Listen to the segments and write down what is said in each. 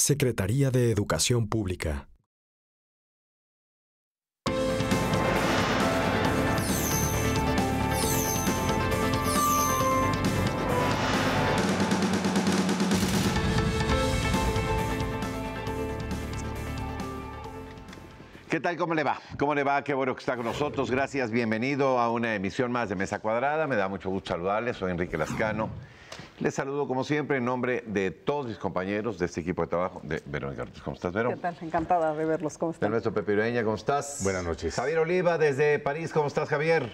Secretaría de Educación Pública. ¿Qué tal? ¿Cómo le va? ¿Cómo le va? Qué bueno que está con nosotros. Gracias. Bienvenido a una emisión más de Mesa Cuadrada. Me da mucho gusto saludarles. Soy Enrique Lascano. Les saludo, como siempre, en nombre de todos mis compañeros de este equipo de trabajo. De Verónica Ortiz. ¿Cómo estás, Vero? ¿Qué tal? Encantada de verlos. ¿Cómo están? Del maestro Pepe Ureña. ¿Cómo estás? Buenas noches. Javier Oliva, desde París. ¿Cómo estás, Javier?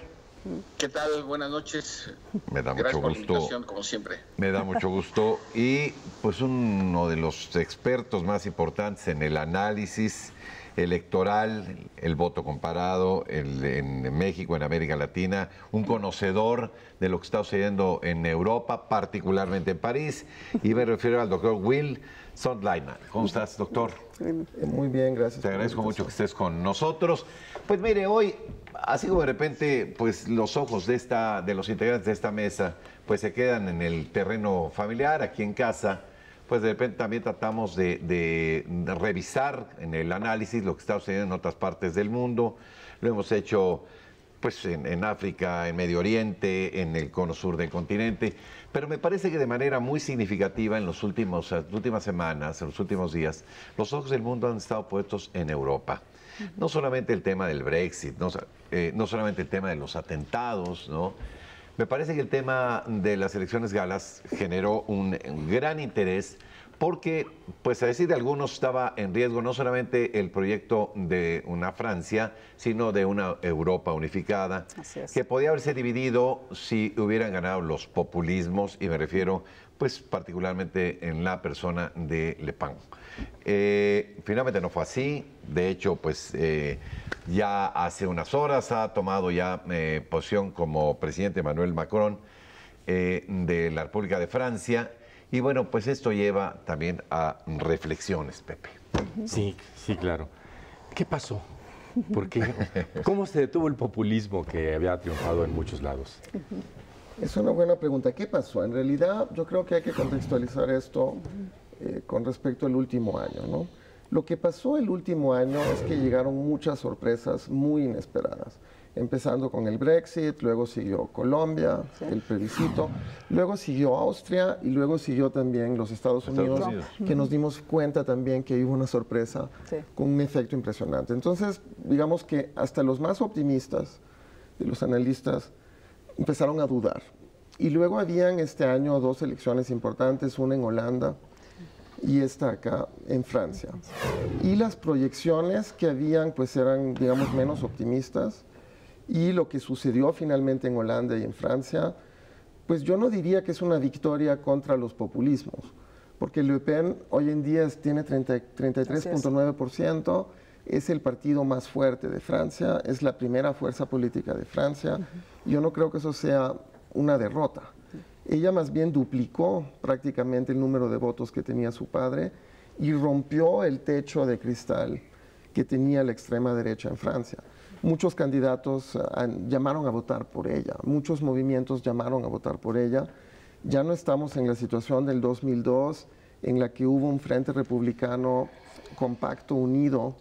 ¿Qué tal? Buenas noches. Me da Gracias mucho por gusto. la invitación, como siempre. Me da mucho gusto. Y pues uno de los expertos más importantes en el análisis electoral, el voto comparado en México, en América Latina, un conocedor de lo que está sucediendo en Europa, particularmente en París, y me refiero al doctor Will Sondleiman. ¿Cómo estás, doctor? Muy bien, gracias. Te agradezco mucho que estés con nosotros. Pues mire, hoy, así como de repente, pues los ojos de los integrantes de esta mesa, pues se quedan en el terreno familiar, aquí en casa, pues de repente también tratamos de revisar en el análisis lo que está sucediendo en otras partes del mundo. Lo hemos hecho pues en África, en Medio Oriente, en el cono sur del continente, pero me parece que de manera muy significativa en las últimas semanas, en los últimos días, los ojos del mundo han estado puestos en Europa. No solamente el tema del Brexit, no solamente el tema de los atentados, ¿no? Me parece que el tema de las elecciones galas generó un gran interés porque, pues a decir de algunos, estaba en riesgo no solamente el proyecto de una Francia, sino de una Europa unificada, que podía haberse dividido si hubieran ganado los populismos, y me refiero pues particularmente en la persona de Le Pen. Finalmente no fue así. De hecho, pues ya hace unas horas ha tomado ya posición como presidente Emmanuel Macron de la República de Francia. Y bueno, pues esto lleva también a reflexiones, Pepe. Sí, sí, claro. ¿Qué pasó? ¿Cómo se detuvo el populismo que había triunfado en muchos lados? Es una buena pregunta. ¿Qué pasó? En realidad, yo creo que hay que contextualizar esto con respecto al último año, ¿no? Lo que pasó el último año es que llegaron muchas sorpresas muy inesperadas. Empezando con el Brexit, luego siguió Colombia, el plebiscito, luego siguió Austria y luego siguió también los Estados Unidos, que nos dimos cuenta también que hubo una sorpresa con un efecto impresionante. Entonces, digamos que hasta los más optimistas de los analistas empezaron a dudar. Y luego habían este año dos elecciones importantes, una en Holanda y esta acá en Francia. Y las proyecciones que habían pues eran, digamos, menos optimistas. Y lo que sucedió finalmente en Holanda y en Francia, pues yo no diría que es una victoria contra los populismos, porque Le Pen hoy en día tiene 33.9%, es el partido más fuerte de Francia, es la primera fuerza política de Francia. Yo no creo que eso sea una derrota. Ella más bien duplicó prácticamente el número de votos que tenía su padre y rompió el techo de cristal que tenía la extrema derecha en Francia. Muchos candidatos llamaron a votar por ella, muchos movimientos llamaron a votar por ella. Ya no estamos en la situación del 2002, en la que hubo un frente republicano compacto, unido,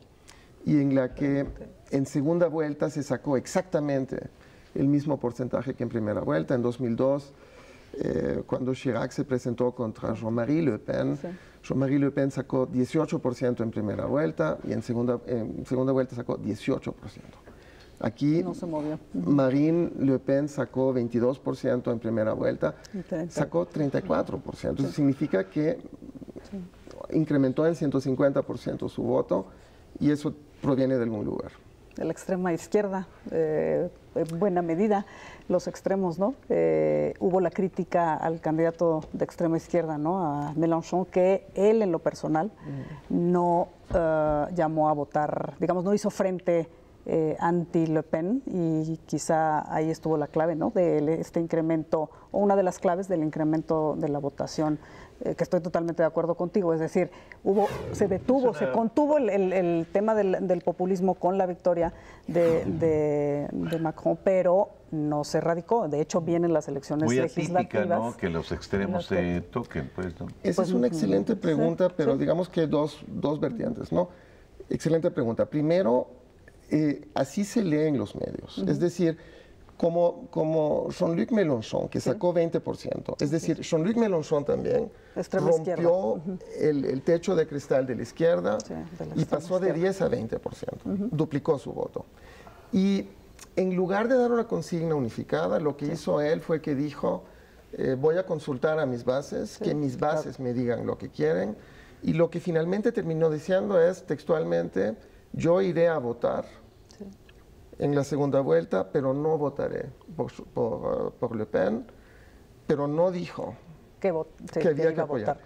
y en la que en segunda vuelta se sacó exactamente el mismo porcentaje que en primera vuelta. En 2002, cuando Chirac se presentó contra Jean-Marie Le Pen, Jean-Marie Le Pen sacó 18% en primera vuelta y en segunda vuelta sacó 18%. Aquí no se movió. Marine Le Pen sacó 22% en primera vuelta, sacó 34%. Eso significa que incrementó en 150% su voto, y eso proviene de algún lugar. De la extrema izquierda, en buena medida, los extremos, ¿no? Hubo la crítica al candidato de extrema izquierda, ¿no? A Mélenchon, que él en lo personal no llamó a votar, digamos, no hizo frente anti-Le Pen, y quizá ahí estuvo la clave, ¿no?, de este incremento, o una de las claves del incremento de la votación, que estoy totalmente de acuerdo contigo. Es decir, se contuvo el tema del populismo con la victoria de Macron, pero no se erradicó. De hecho, vienen las elecciones muy legislativas. Muy atípica, ¿no?, que los extremos se toquen, pues, ¿no? Esa es una excelente pregunta, pero digamos que dos vertientes, ¿no? Excelente pregunta. Primero, así se lee en los medios. Es decir, como Jean-Luc Mélenchon, que sacó 20%. Es decir, Jean-Luc Mélenchon también rompió el techo de cristal de la izquierda y pasó de 10 a 20%. Duplicó su voto. Y en lugar de dar una consigna unificada, lo que hizo él fue que dijo, voy a consultar a mis bases, que mis bases me digan lo que quieren. Y lo que finalmente terminó diciendo es, textualmente, yo iré a votar en la segunda vuelta, pero no votaré por Le Pen, pero no dijo que había que apoyar.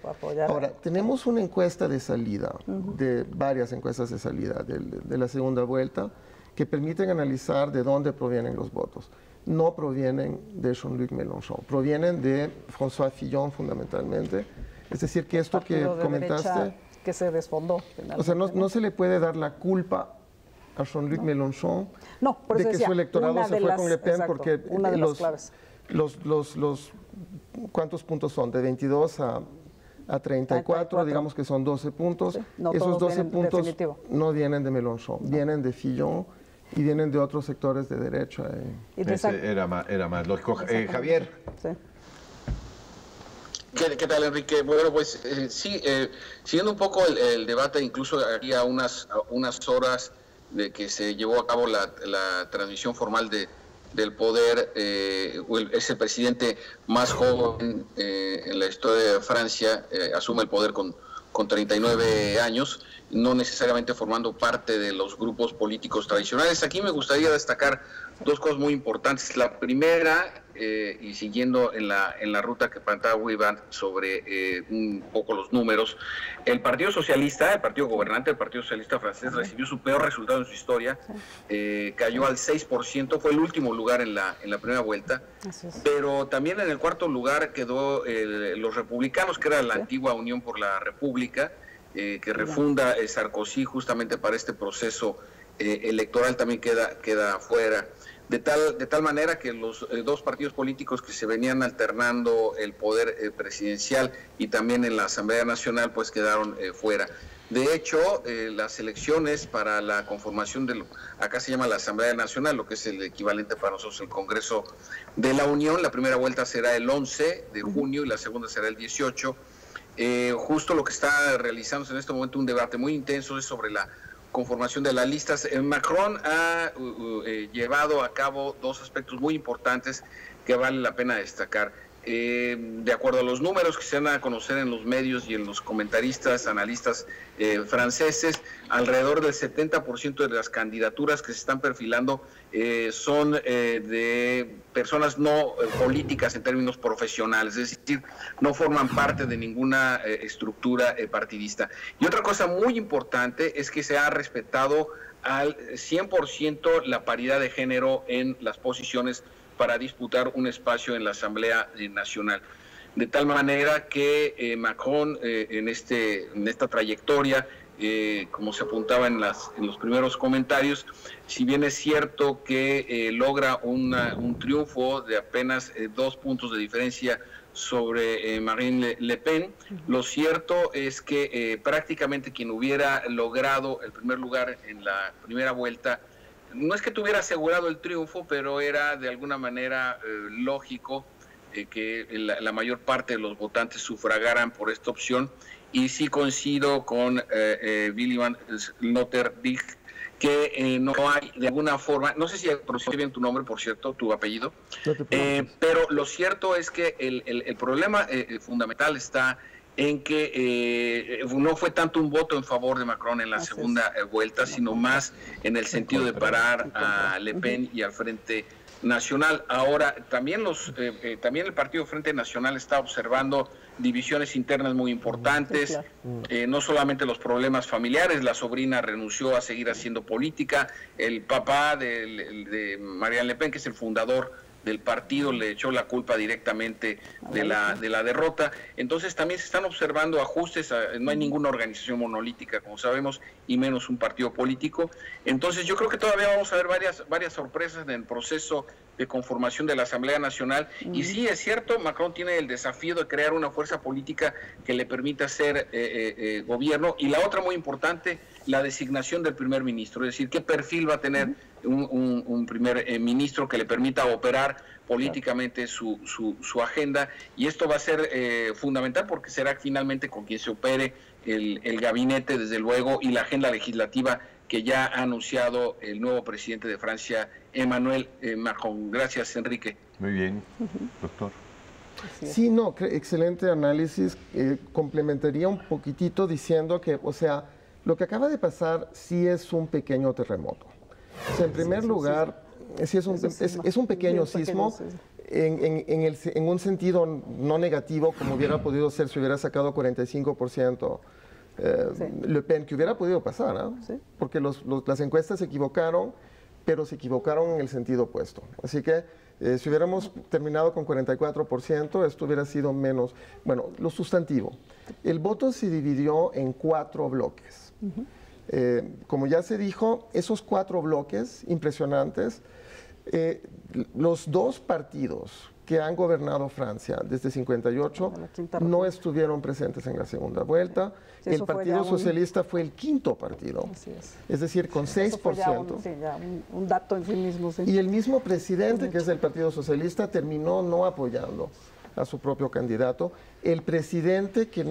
Ahora, tenemos una encuesta de salida, de varias encuestas de salida de la segunda vuelta, que permiten analizar de dónde provienen los votos. No provienen de Jean-Luc Mélenchon, provienen de François Fillon fundamentalmente. Es decir, que esto que comentaste, que se desfondó. O sea, no se le puede dar la culpa a Jean-Luc Mélenchon de que su electorado se fue con Le Pen, porque ¿cuántos puntos son? De 22 a 34, digamos que son 12 puntos. Esos 12 puntos no vienen de Mélenchon, vienen de Fillon y vienen de otros sectores de derecha. Ese era más lógico. Javier. Sí. ¿Qué tal, Enrique? Bueno, pues siguiendo un poco el debate, incluso aquí a unas horas de que se llevó a cabo la transmisión formal del poder, es el presidente más joven en la historia de Francia, asume el poder con 39 años, no necesariamente formando parte de los grupos políticos tradicionales. Aquí me gustaría destacar dos cosas muy importantes. La primera, y siguiendo en la ruta que planteaba Iván sobre un poco los números, el Partido Socialista, el partido gobernante, el Partido Socialista francés, recibió su peor resultado en su historia, cayó al 6%, fue el último lugar en la primera vuelta, pero también en el cuarto lugar quedó los republicanos, que era la antigua Unión por la República, que refunda Sarkozy justamente para este proceso electoral, también queda fuera. De tal manera que los dos partidos políticos que se venían alternando el poder presidencial y también en la Asamblea Nacional, pues quedaron fuera. De hecho, las elecciones para la conformación acá se llama la Asamblea Nacional, lo que es el equivalente para nosotros el Congreso de la Unión, la primera vuelta será el 11 de junio y la segunda será el 18. Justo lo que está realizándose en este momento, un debate muy intenso, es sobre la conformación de las listas. Macron ha llevado a cabo dos aspectos muy importantes que vale la pena destacar. De acuerdo a los números que se dan a conocer en los medios y en los comentaristas, analistas franceses, alrededor del 70% de las candidaturas que se están perfilando son de personas no políticas en términos profesionales, es decir, no forman parte de ninguna estructura partidista. Y otra cosa muy importante es que se ha respetado al 100% la paridad de género en las posiciones para disputar un espacio en la Asamblea Nacional. De tal manera que Macron en esta trayectoria, como se apuntaba en los primeros comentarios, si bien es cierto que logra un triunfo de apenas 2 puntos de diferencia sobre Marine Le Pen, lo cierto es que prácticamente quien hubiera logrado el primer lugar en la primera vuelta, no es que tuviera asegurado el triunfo, pero era de alguna manera lógico que la mayor parte de los votantes sufragaran por esta opción. Y sí coincido con Willy Van Sloterdijk, que no hay de alguna forma, no sé si pronuncié bien tu nombre, por cierto, tu apellido, pero lo cierto es que el problema fundamental está en que no fue tanto un voto en favor de Macron en la segunda vuelta, sino más en el sentido de parar a Le Pen y al Frente Nacional. Ahora, también también el Partido Frente Nacional está observando divisiones internas muy importantes, Sí, claro. No solamente los problemas familiares, la sobrina renunció a seguir haciendo política, el papá de Marianne Le Pen, que es el fundador del partido, le echó la culpa directamente de la derrota. Entonces también se están observando ajustes, no hay ninguna organización monolítica, como sabemos, y menos un partido político. Entonces yo creo que todavía vamos a ver varias sorpresas en el proceso de conformación de la Asamblea Nacional. Y sí, es cierto, Macron tiene el desafío de crear una fuerza política que le permita ser gobierno. Y la otra muy importante, la designación del primer ministro, es decir, qué perfil va a tener un primer ministro que le permita operar políticamente su agenda, y esto va a ser fundamental porque será finalmente con quien se opere el gabinete, desde luego, y la agenda legislativa que ya ha anunciado el nuevo presidente de Francia, Emmanuel Macron. Gracias, Enrique. Muy bien, doctor. Sí, no, excelente análisis. Complementaría un poquitito diciendo que, o sea, lo que acaba de pasar sí es un pequeño terremoto. O sea, en primer lugar, sí es un pequeño sismo en un sentido no negativo, como hubiera podido ser si hubiera sacado 45% Le Pen, que hubiera podido pasar, ¿no? Sí. Porque las encuestas se equivocaron, pero se equivocaron en el sentido opuesto. Así que si hubiéramos terminado con 44%, esto hubiera sido menos. Bueno, lo sustantivo. El voto se dividió en 4 bloques. Como ya se dijo, esos 4 bloques impresionantes, los 2 partidos que han gobernado Francia desde 58 no estuvieron presentes en la segunda vuelta. Sí, el Partido Socialista fue el 5.º partido, es decir, con 6%. Eso fue ya un dato en sí mismo. Sí. Y el mismo presidente, que es del Partido Socialista, terminó no apoyando a su propio candidato. El presidente, que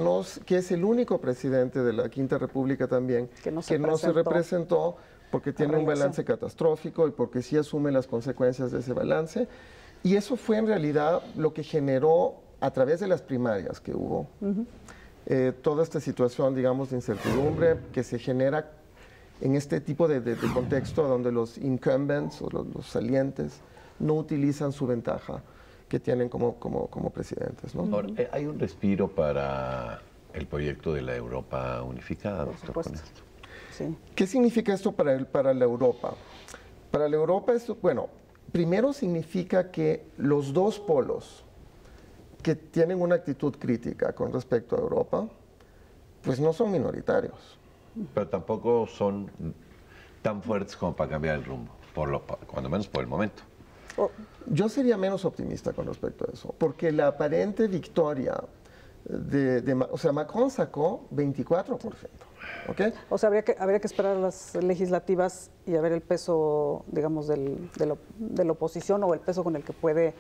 es el único presidente de la Quinta República también, que no se representó porque tiene un balance catastrófico y porque sí asume las consecuencias de ese balance. Y eso fue en realidad lo que generó, a través de las primarias que hubo, toda esta situación, digamos, de incertidumbre que se genera en este tipo de contexto donde los incumbents o los salientes no utilizan su ventaja que tienen como presidentes, ¿no? Ahora, ¿hay un respiro para el proyecto de la Europa unificada, doctor, con esto? Sí. ¿Qué significa esto para la Europa? Para la Europa, esto, bueno, primero significa que los 2 polos que tienen una actitud crítica con respecto a Europa, pues no son minoritarios. Pero tampoco son tan fuertes como para cambiar el rumbo, cuando menos por el momento. Yo sería menos optimista con respecto a eso, porque la aparente victoria o sea, Macron sacó 24%. ¿Okay? O sea, habría que esperar a las legislativas y a ver el peso, digamos, de la oposición o el peso con el que puede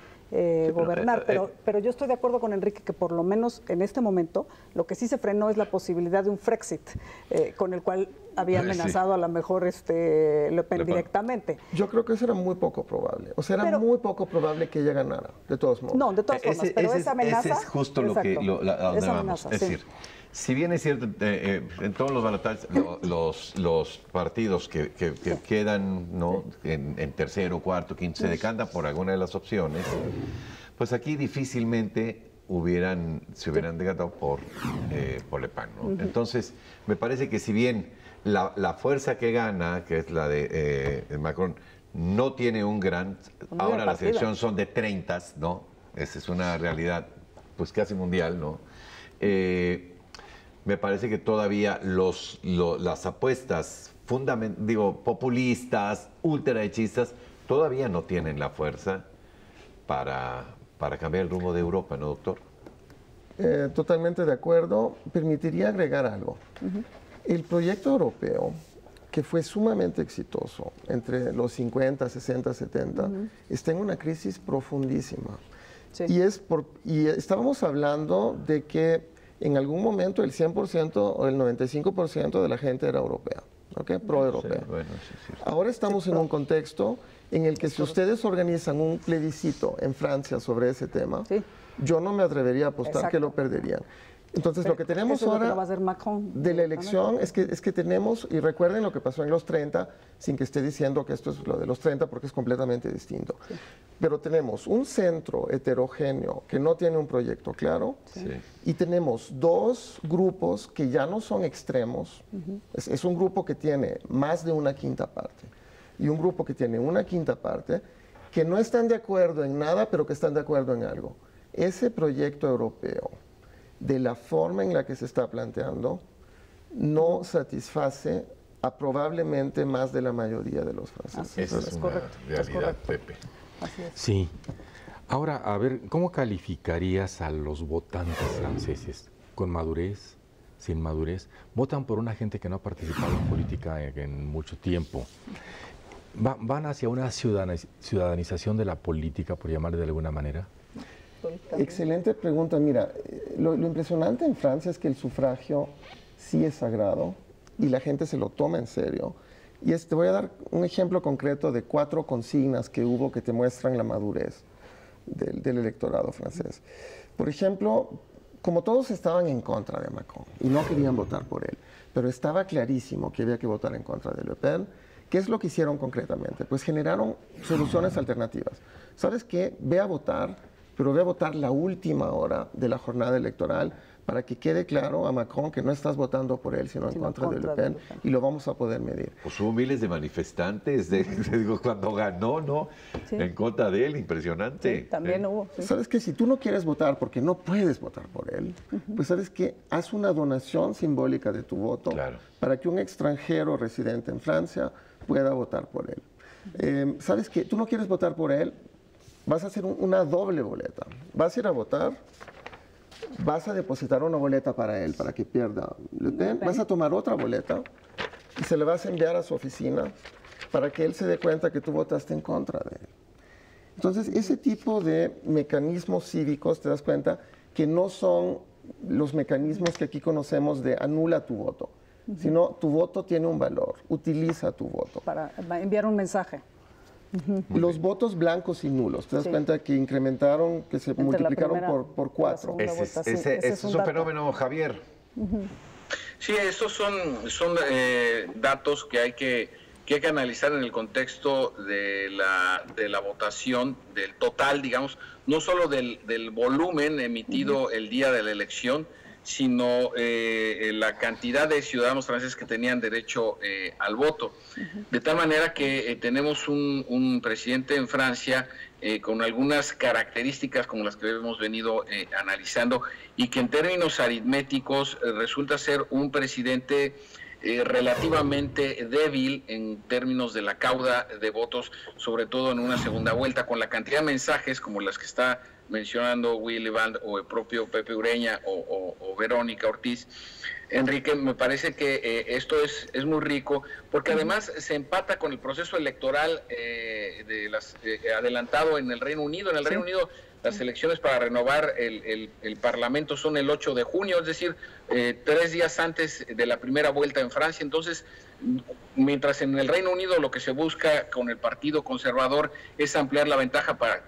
gobernar. Pero yo estoy de acuerdo con Enrique que por lo menos en este momento lo que sí se frenó es la posibilidad de un Frexit, con el cual había amenazado a lo mejor Le Pen directamente. Yo creo que eso era muy poco probable. O sea, era muy poco probable que ella ganara, de todos modos. No, de todas formas, pero esa amenaza... Ese es justo lo que vamos. Es decir, si bien es cierto, en todos los balotajes, los partidos que quedan, ¿no?, en tercero, cuarto, quinto, se decantan por alguna de las opciones, pues aquí difícilmente se hubieran decantado por Le Pen, ¿no? Entonces, me parece que si bien la fuerza que gana, que es la de Macron, no tiene un gran... Ahora las elecciones son de 30, ¿no? Esa es una realidad, pues casi mundial, ¿no? Me parece que todavía las apuestas populistas, ultraderechistas, todavía no tienen la fuerza para cambiar el rumbo de Europa, ¿no, doctor? Totalmente de acuerdo. Permitiría agregar algo. El proyecto europeo, que fue sumamente exitoso entre los 50, 60, 70, está en una crisis profundísima. Sí. Y estábamos hablando de que en algún momento el 100% o el 95% de la gente era europea, ¿okay? Pro-europea. Sí, bueno, sí. Ahora estamos en un contexto en el que si ustedes organizan un plebiscito en Francia sobre ese tema, yo no me atrevería a apostar que lo perderían. Entonces, lo que tenemos eso es lo que ahora no va a hacer Macron, de la elección es que tenemos, y recuerden lo que pasó en los 30, sin que esté diciendo que esto es lo de los 30 porque es completamente distinto. Sí. Pero tenemos un centro heterogéneo que no tiene un proyecto claro, sí, y tenemos dos grupos que ya no son extremos. Es un grupo que tiene más de una quinta parte y un grupo que tiene una quinta parte que no están de acuerdo en nada, pero que están de acuerdo en algo. Ese proyecto europeo, de la forma en la que se está planteando, no satisface a probablemente más de la mayoría de los franceses. Esa es correcto. Realidad, Pepe. Así es. Sí. Ahora, a ver, ¿cómo calificarías a los votantes franceses? ¿Con madurez? ¿Sin madurez? ¿Votan por una gente que no ha participado en política en mucho tiempo? ¿Van hacia una ciudadanización de la política, por llamarle de alguna manera? Excelente pregunta. Mira, lo impresionante en Francia es que el sufragio sí es sagrado y la gente se lo toma en serio. Y te voy a dar un ejemplo concreto de 4 consignas que hubo que te muestran la madurez del electorado francés. Por ejemplo, como todos estaban en contra de Macron y no querían votar por él, pero estaba clarísimo que había que votar en contra de Le Pen, ¿qué es lo que hicieron concretamente? Pues generaron soluciones alternativas. ¿Sabes qué? Ve a votar, pero ve a votar la última hora de la jornada electoral para que quede claro a Macron que no estás votando por él, sino en contra de Le Pen, y lo vamos a poder medir. Pues hubo miles de manifestantes cuando ganó, ¿no? Sí. En contra de él, impresionante. Sí, también hubo. Sí. ¿Sabes qué? Si tú no quieres votar porque no puedes votar por él, pues ¿sabes qué? Haz una donación simbólica de tu voto, claro, para que un extranjero residente en Francia pueda votar por él. ¿Sabes qué? Tú no quieres votar por él, vas a hacer una doble boleta. Vas a ir a votar, vas a depositar una boleta para él, para que pierda Le Pen, vas a tomar otra boleta y se la vas a enviar a su oficina para que él se dé cuenta que tú votaste en contra de él. Entonces, ese tipo de mecanismos cívicos, te das cuenta que no son los mecanismos que aquí conocemos de anula tu voto, sino tu voto tiene un valor, utiliza tu voto. Para enviar un mensaje. Los votos blancos y nulos, te das cuenta que incrementaron, que se multiplicaron por 4. Ese es un fenómeno, Javier. Sí, estos son datos que hay que analizar en el contexto de la votación, del total, digamos, no solo del volumen emitido el día de la elección, sino la cantidad de ciudadanos franceses que tenían derecho al voto. De tal manera que tenemos un presidente en Francia con algunas características como las que hemos venido analizando, y que en términos aritméticos resulta ser un presidente relativamente débil en términos de la cauda de votos, sobre todo en una segunda vuelta, con la cantidad de mensajes como las que está mencionando Willy Brandt o el propio Pepe Ureña o Verónica Ortiz. Enrique, me parece que esto es muy rico, porque además se empata con el proceso electoral adelantado en el Reino Unido. En el Reino Unido las elecciones para renovar el Parlamento son el 8 de junio, es decir, 3 días antes de la primera vuelta en Francia. Entonces, mientras en el Reino Unido lo que se busca con el Partido Conservador es ampliar la ventaja para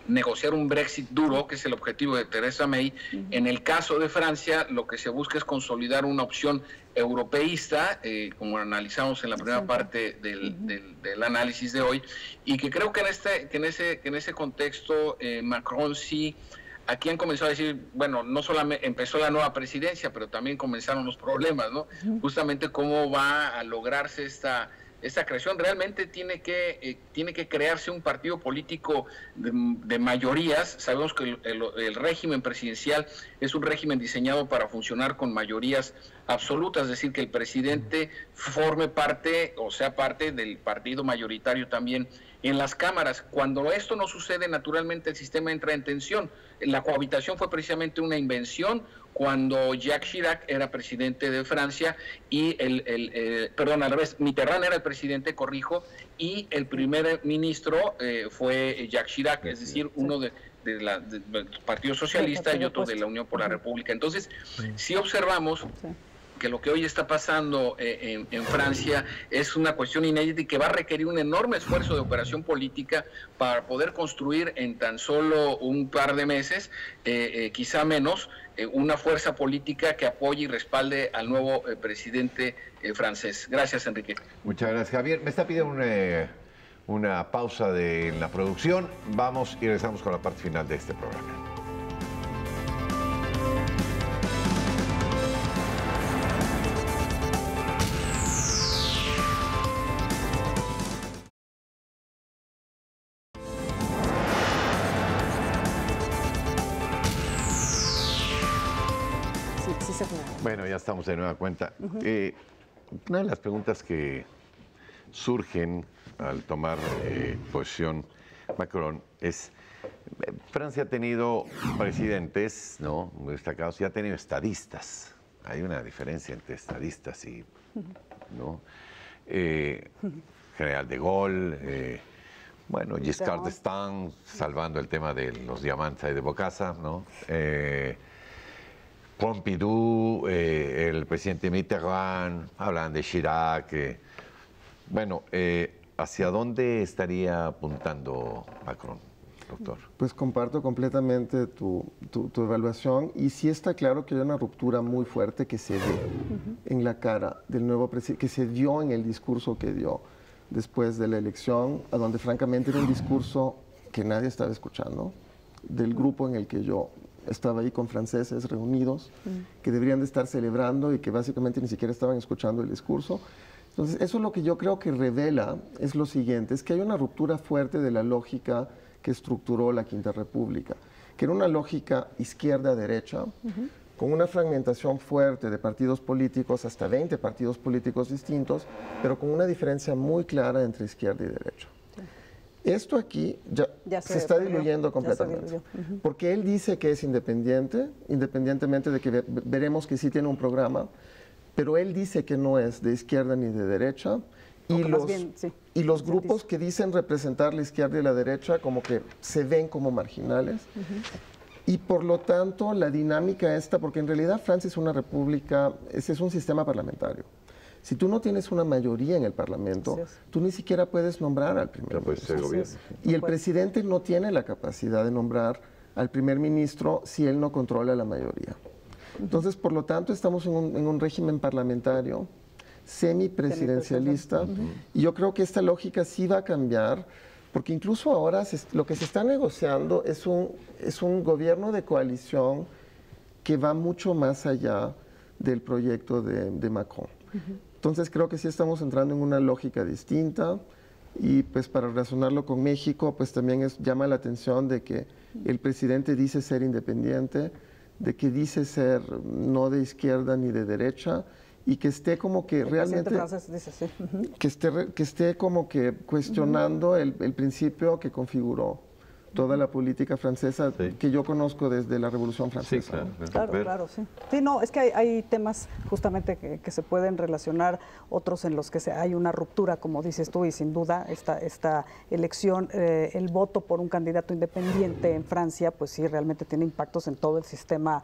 negociar un Brexit duro, que es el objetivo de Theresa May, en el caso de Francia lo que se busca es consolidar una opción europeísta, como analizamos en la primera parte del análisis de hoy, y que creo que en ese contexto Macron sí, aquí han comenzado a decir, bueno, no solamente empezó la nueva presidencia, pero también comenzaron los problemas, ¿no? Justamente cómo va a lograrse esta creación. Realmente tiene que crearse un partido político de mayorías. Sabemos que el régimen presidencial es un régimen diseñado para funcionar con mayorías absolutas, es decir, que el presidente forme parte o sea parte del partido mayoritario también en las cámaras. Cuando esto no sucede, naturalmente el sistema entra en tensión. La cohabitación fue precisamente una invención cuando Jacques Chirac era presidente de Francia y perdón, al revés, Mitterrand era el presidente, corrijo, y el primer ministro fue Jacques Chirac, es decir, uno del Partido Socialista y otro de la Unión por la República. Entonces, si observamos que lo que hoy está pasando en Francia es una cuestión inédita y que va a requerir un enorme esfuerzo de operación política para poder construir en tan solo un par de meses, quizá menos, una fuerza política que apoye y respalde al nuevo presidente francés. Gracias, Enrique. Muchas gracias, Javier. Me está pidiendo una pausa de la producción. Vamos y regresamos con la parte final de este programa. Bueno, ya estamos de nueva cuenta. Una de las preguntas que surgen al tomar posición Macron es, Francia ha tenido presidentes, ¿no?, muy destacados, y ha tenido estadistas. Hay una diferencia entre estadistas y, ¿no? General de Gaulle, bueno, Giscard d'Estaing, salvando el tema de los diamantes ahí de Bocassa, ¿no? Pompidou, el presidente Mitterrand, hablan de Chirac. Bueno, ¿hacia dónde estaría apuntando Macron, doctor? Pues comparto completamente tu evaluación, y sí está claro que hay una ruptura muy fuerte que se ve en la cara del nuevo presidente, que se dio en el discurso que dio después de la elección, a donde francamente era un discurso que nadie estaba escuchando, del grupo en el que yo estaba ahí con franceses reunidos, que deberían de estar celebrando y que básicamente ni siquiera estaban escuchando el discurso. Entonces, eso es lo que yo creo que revela, es lo siguiente, es que hay una ruptura fuerte de la lógica que estructuró la Quinta República, que era una lógica izquierda-derecha, con una fragmentación fuerte de partidos políticos, hasta 20 partidos políticos distintos, pero con una diferencia muy clara entre izquierda y derecha. Esto aquí ya se está diluyendo completamente, porque él dice que es independiente, independientemente de que veremos que sí tiene un programa, pero él dice que no es de izquierda ni de derecha, y los grupos que dicen representar la izquierda y la derecha como que se ven como marginales, y por lo tanto la dinámica esta, porque en realidad Francia es una república, ese es un sistema parlamentario. Si tú no tienes una mayoría en el Parlamento, tú ni siquiera puedes nombrar al primer ministro. Y el presidente no tiene la capacidad de nombrar al primer ministro si él no controla la mayoría. Entonces, por lo tanto, estamos en un régimen parlamentario semipresidencialista, y yo creo que esta lógica sí va a cambiar, porque incluso ahora lo que se está negociando es un gobierno de coalición que va mucho más allá del proyecto de Macron. Entonces creo que sí estamos entrando en una lógica distinta, y pues para razonarlo con México, pues también llama la atención de que el presidente dice ser independiente, de que dice ser no de izquierda ni de derecha, y que esté como que realmente, que esté como que cuestionando el principio que configuró toda la política francesa que yo conozco desde la Revolución Francesa. Sí, claro, sí. Sí, no, es que hay temas justamente que se pueden relacionar, otros en los que hay una ruptura, como dices tú, y sin duda esta elección, el voto por un candidato independiente en Francia, pues sí, realmente tiene impactos en todo el sistema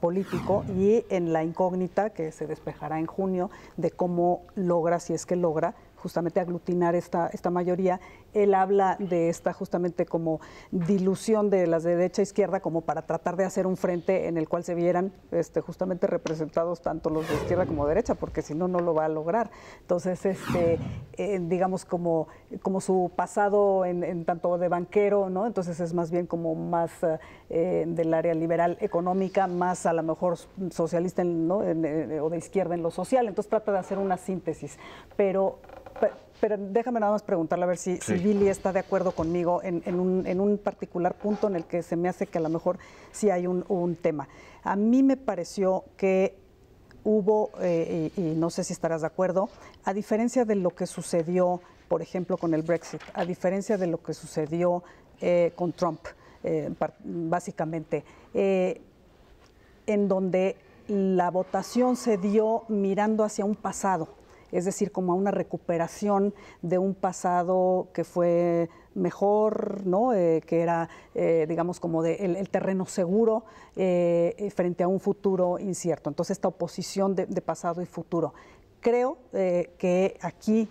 político, y en la incógnita que se despejará en junio de cómo logra, si es que logra, justamente aglutinar esta mayoría. Él habla de esta justamente como dilución de las de derecha e izquierda, como para tratar de hacer un frente en el cual se vieran justamente representados tanto los de izquierda como de derecha, porque si no, no lo va a lograr. Entonces, digamos como su pasado en tanto de banquero, ¿no? Entonces es más bien como más del área liberal económica, más a lo mejor socialista, ¿no? O de izquierda en lo social. Entonces trata de hacer una síntesis, pero déjame nada más preguntarle a ver si Billy está de acuerdo conmigo en un particular punto en el que se me hace que a lo mejor sí hay un tema. A mí me pareció que hubo, y no sé si estarás de acuerdo, a diferencia de lo que sucedió, por ejemplo, con el Brexit, a diferencia de lo que sucedió con Trump, básicamente, en donde la votación se dio mirando hacia un pasado, es decir, como a una recuperación de un pasado que fue mejor, ¿no? Que era, digamos, como el terreno seguro frente a un futuro incierto. Entonces, esta oposición de pasado y futuro. Creo que aquí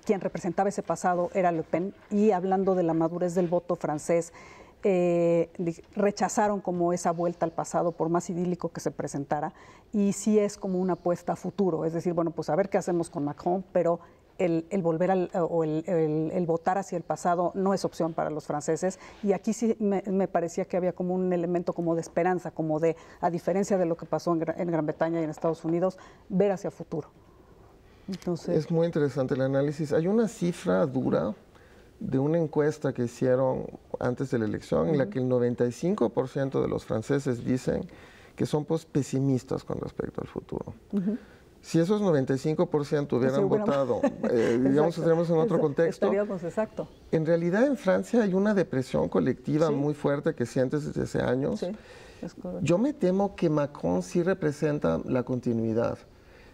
quien representaba ese pasado era Le Pen, y hablando de la madurez del voto francés, rechazaron como esa vuelta al pasado, por más idílico que se presentara, y sí es como una apuesta a futuro, es decir, bueno, pues a ver qué hacemos con Macron, pero el volver el votar hacia el pasado no es opción para los franceses, y aquí sí me parecía que había como un elemento como de esperanza, como de, a diferencia de lo que pasó en Gran Bretaña y en Estados Unidos, ver hacia futuro. Entonces, es muy interesante el análisis. Hay una cifra dura de una encuesta que hicieron antes de la elección en la que el 95% de los franceses dicen que son pesimistas con respecto al futuro. Si esos 95% hubieran votado, digamos, estaríamos en otro contexto. Estaríamos, exacto. En realidad en Francia hay una depresión colectiva muy fuerte que sientes desde hace años. Sí, es correcto. Yo me temo que Macron sí representa la continuidad.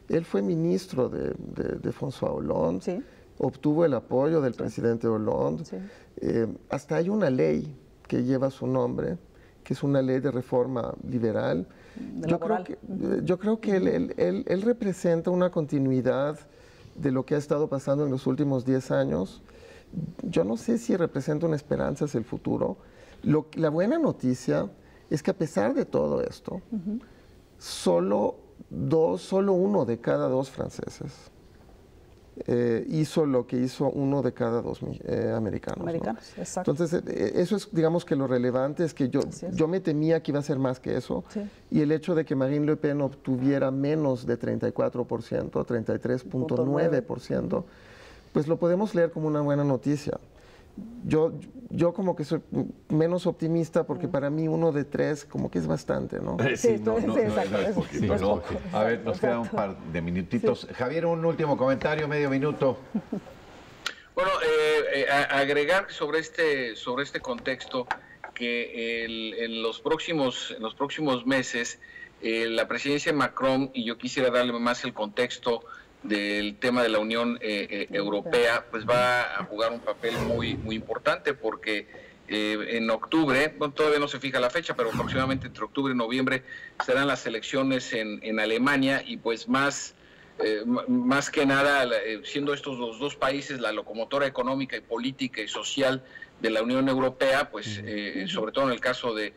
Él fue ministro de François Hollande. Sí. Obtuvo el apoyo del presidente Hollande. Sí. Hasta hay una ley que lleva su nombre, que es una ley de reforma liberal. Yo creo que él representa una continuidad de lo que ha estado pasando en los últimos 10 años. Yo no sé si representa una esperanza hacia el futuro. La buena noticia es que a pesar de todo esto, solo uno de cada dos franceses hizo lo que hizo uno de cada dos americanos. ¿No? Exacto. Entonces, eso es, digamos que lo relevante es que yo me temía que iba a ser más que eso. Sí. Y el hecho de que Marine Le Pen obtuviera menos de 34%, 33.9%, pues lo podemos leer como una buena noticia. Yo como que soy menos optimista porque para mí 1 de 3 como que es bastante, ¿no? Sí, no es poquito, ¿no? A ver, nos queda un par de minutitos. Sí. Javier, un último comentario, medio minuto. Bueno, agregar sobre este contexto que en los próximos meses la presidencia de Macron, y yo quisiera darle más el contexto del tema de la Unión Europea, pues va a jugar un papel muy importante porque en octubre, bueno, todavía no se fija la fecha, pero aproximadamente entre octubre y noviembre serán las elecciones en Alemania y pues más que nada, siendo estos los dos países la locomotora económica y política y social de la Unión Europea, pues sobre todo en el caso de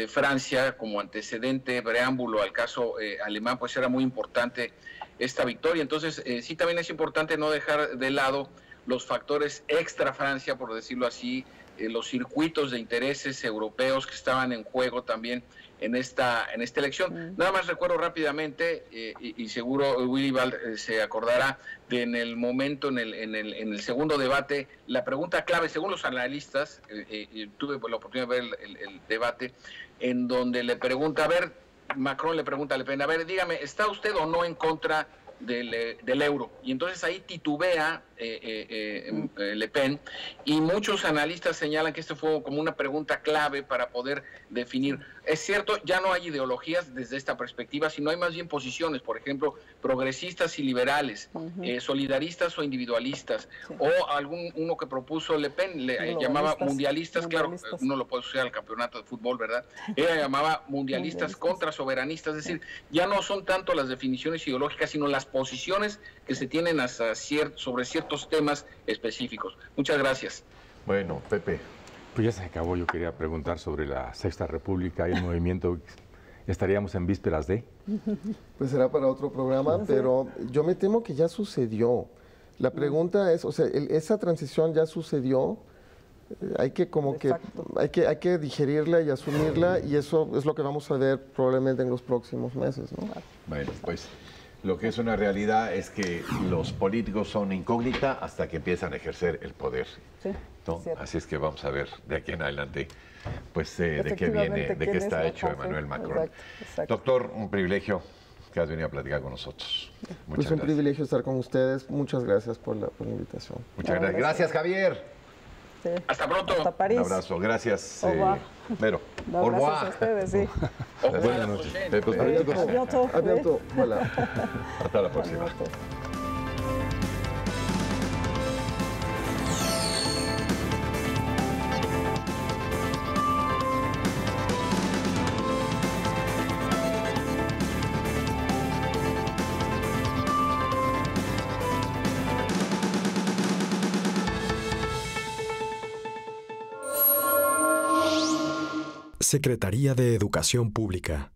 Francia, como antecedente, preámbulo al caso alemán, pues era muy importante esta victoria. Entonces, sí también es importante no dejar de lado los factores extra Francia, por decirlo así, los circuitos de intereses europeos que estaban en juego también en esta elección. Nada más recuerdo rápidamente, y seguro Willy se acordará de en el momento, en el segundo debate, la pregunta clave, según los analistas, tuve la oportunidad de ver el debate, en donde le pregunta, Macron le pregunta a Le Pen, dígame, ¿está usted o no en contra del euro? Y entonces ahí titubea Le Pen, y muchos analistas señalan que esto fue como una pregunta clave para poder definir. Es cierto, ya no hay ideologías desde esta perspectiva, sino hay más bien posiciones, por ejemplo, progresistas y liberales, solidaristas o individualistas, o uno que propuso Le Pen, llamaba mundialistas, claro, uno lo puede asociar al campeonato de fútbol, ¿verdad? Ella llamaba mundialistas contra soberanistas, es decir, ya no son tanto las definiciones ideológicas, sino las posiciones que se tienen sobre ciertos temas específicos. Muchas gracias. Bueno, Pepe. Pues ya se acabó. Yo quería preguntar sobre la Sexta República y el movimiento. ¿Estaríamos en vísperas de? Pues será para otro programa, pero yo me temo que ya sucedió. La pregunta es, o sea, esa transición ya sucedió. Hay que hay que digerirla y asumirla, y eso es lo que vamos a ver probablemente en los próximos meses, ¿no? Bueno, pues lo que es una realidad es que los políticos son incógnita hasta que empiezan a ejercer el poder. Sí, ¿no? Así es que vamos a ver de aquí en adelante, pues, de qué viene, de qué está hecho Emmanuel Macron. Exacto. Doctor, un privilegio que has venido a platicar con nosotros. Muchas gracias. Un privilegio estar con ustedes. Muchas gracias por la invitación. Muchas gracias. Gracias, Javier. Sí. Hasta pronto. Hasta París. Un abrazo. Gracias, Vero. No, gracias a ustedes, sí. Buenas noches. Hasta la próxima. Secretaría de Educación Pública.